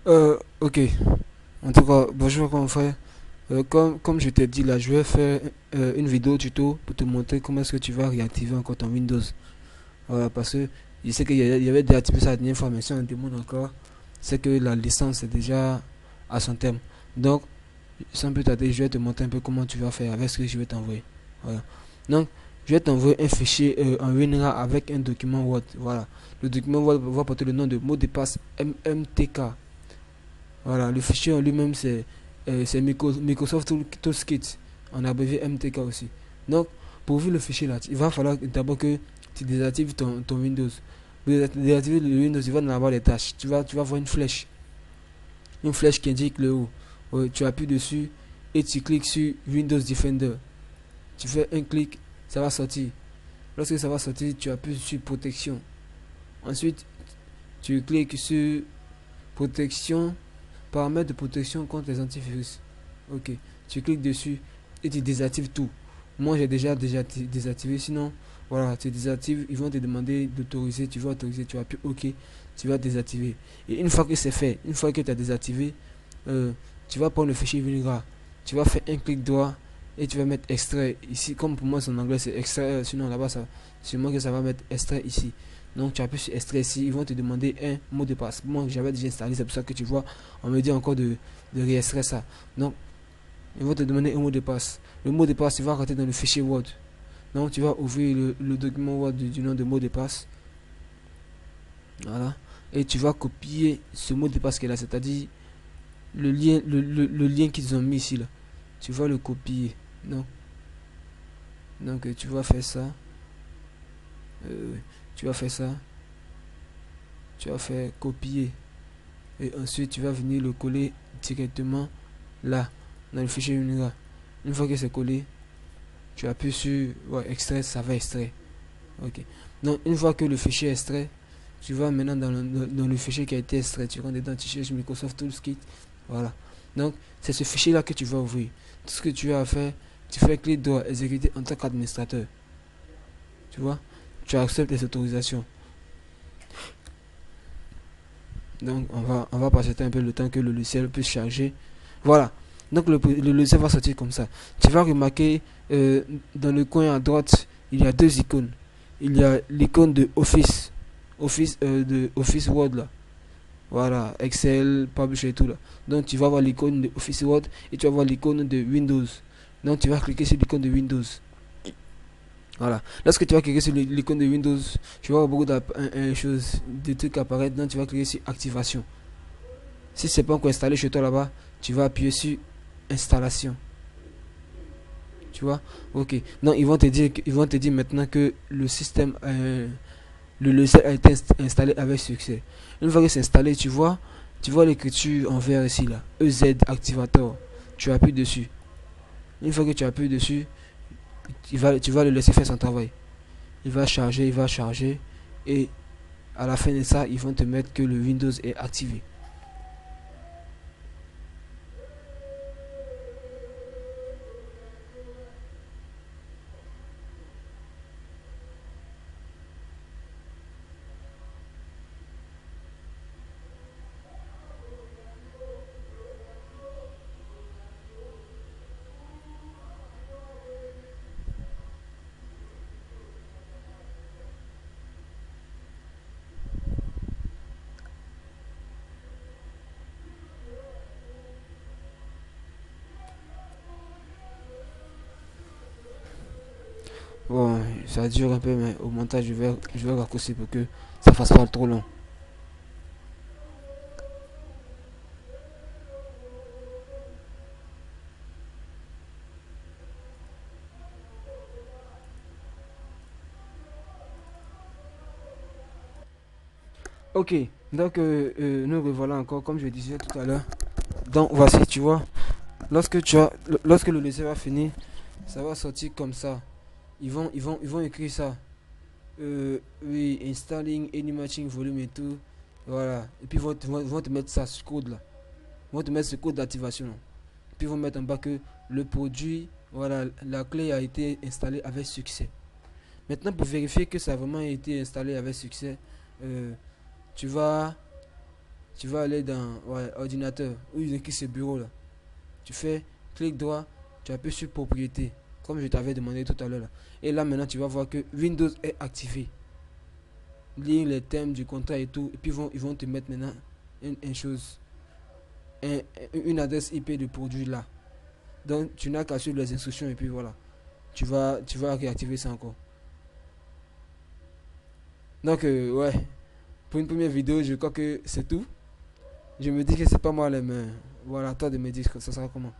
Ok. En tout cas, bonjour mon frère. Comme je t'ai dit là, je vais faire une vidéo tuto pour te montrer comment est-ce que tu vas réactiver encore ton Windows. Voilà, parce que je sais qu'il y avait déactivé ça la dernière fois, mais si on demande encore, c'est que la licence est déjà à son terme. Donc, sans plus tarder, je vais te montrer un peu comment tu vas faire avec ce que je vais t'envoyer. Voilà. Donc, je vais t'envoyer un fichier en WinRAR avec un document Word. Voilà. Le document Word va porter le nom de mot de passe MMTK. Voilà, le fichier en lui-même, c'est Microsoft Toolkit, en abrévié MTK aussi. Donc, pour ouvrir le fichier là, il va falloir d'abord que tu désactives ton Windows. Pour désactiver le Windows, il va en avoir des tâches. Tu vas voir une flèche qui indique le haut. Ouais, tu appuies dessus et tu cliques sur Windows Defender. Tu fais un clic, ça va sortir. Lorsque ça va sortir, tu appuies sur protection. Ensuite, tu cliques sur protection. Paramètres de protection contre les antivirus. Ok. Tu cliques dessus et tu désactives tout. Moi, j'ai déjà désactivé. Sinon, voilà, tu désactives. Ils vont te demander d'autoriser. Tu vas autoriser. Tu appuies OK. Tu vas désactiver. Et une fois que c'est fait, une fois que tu as désactivé, euh, tu vas prendre le fichier vulnérable. Tu vas faire un clic droit et tu vas mettre extrait. Ici, comme pour moi, c'est en anglais, c'est extrait. Sinon, là-bas, sûrement que ça va mettre extrait ici. Donc, tu appuies sur extrait ici. Ils vont te demander un mot de passe. Moi, j'avais déjà installé. C'est pour ça que tu vois, on me dit encore de réextraire ça. Donc, ils vont te demander un mot de passe. Le mot de passe, il va rentrer dans le fichier Word. Donc, tu vas ouvrir le document Word du nom de mot de passe. Voilà. Et tu vas copier ce mot de passe qui est là, c'est-à-dire le lien qu'ils ont mis ici. Là. Tu vas le copier. Donc tu vas faire ça. Tu vas faire ça. Tu vas faire copier. Et ensuite, tu vas venir le coller directement là, dans le fichier Unira. Une fois que c'est collé, tu appuies sur ouais, extrait, ça va extraire. Ok. Donc, une fois que le fichier est extrait, tu vas maintenant dans le fichier qui a été extrait. Tu rentres dedans, tu cherches Microsoft Toolkit. Voilà. Donc, c'est ce fichier-là que tu vas ouvrir. Tout ce que tu as à faire, tu fais clic droit, exécuter en tant qu'administrateur. Tu vois, tu acceptes les autorisations. Donc, on va passer un peu le temps que le logiciel puisse charger. Voilà. Donc, le logiciel va sortir comme ça. Tu vas remarquer dans le coin à droite, il y a deux icônes. Il y a l'icône de Office Word là. Voilà, Excel, Publisher et tout là. Donc, tu vas voir l'icône de Office Word et tu vas voir l'icône de Windows. Donc, tu vas cliquer sur l'icône de Windows. Voilà. Lorsque tu vas cliquer sur l'icône de Windows, tu vas voir beaucoup de trucs apparaître. Donc, tu vas cliquer sur Activation. Si c'est pas encore installé chez toi là-bas, tu vas appuyer sur Installation. Tu vois? Ok. Donc, ils vont te dire maintenant que le logiciel a été installé avec succès. Une fois que c'est installé, tu vois l'écriture en vert ici là. EZ Activator. Tu appuies dessus. Une fois que tu appuies dessus, tu vas le laisser faire son travail. Il va charger et à la fin de ça, ils vont te mettre que le Windows est activé. Bon, ça dure un peu, mais au montage, je vais raccourcir pour que ça fasse pas trop long. Ok, donc nous revoilà encore, comme je disais tout à l'heure. Donc voici, tu vois, lorsque le laisser va finir, ça va sortir comme ça. Ils vont écrire ça. Oui, installing any matching volume et tout. Voilà. Et puis ils vont te mettre ça, ce code là. Ils vont te mettre ce code d'activation. Puis ils vont mettre en bas que le produit, voilà, la clé a été installée avec succès. Maintenant, pour vérifier que ça a vraiment été installé avec succès, euh, tu vas tu vas aller dans ordinateur ou qui ce bureau là. Tu fais clic droit, tu appuies sur propriété, comme je t'avais demandé tout à l'heure là. Et là maintenant tu vas voir que Windows est activé. Lire les thèmes du contrat et tout. Et puis ils vont te mettre maintenant une chose, une adresse IP de produit là. Donc tu n'as qu'à suivre les instructions et puis voilà. Tu vas réactiver ça encore. Donc ouais, pour une première vidéo, je crois que c'est tout. Je me dis que c'est pas mal, mais voilà, toi de me dire que ça sera comment.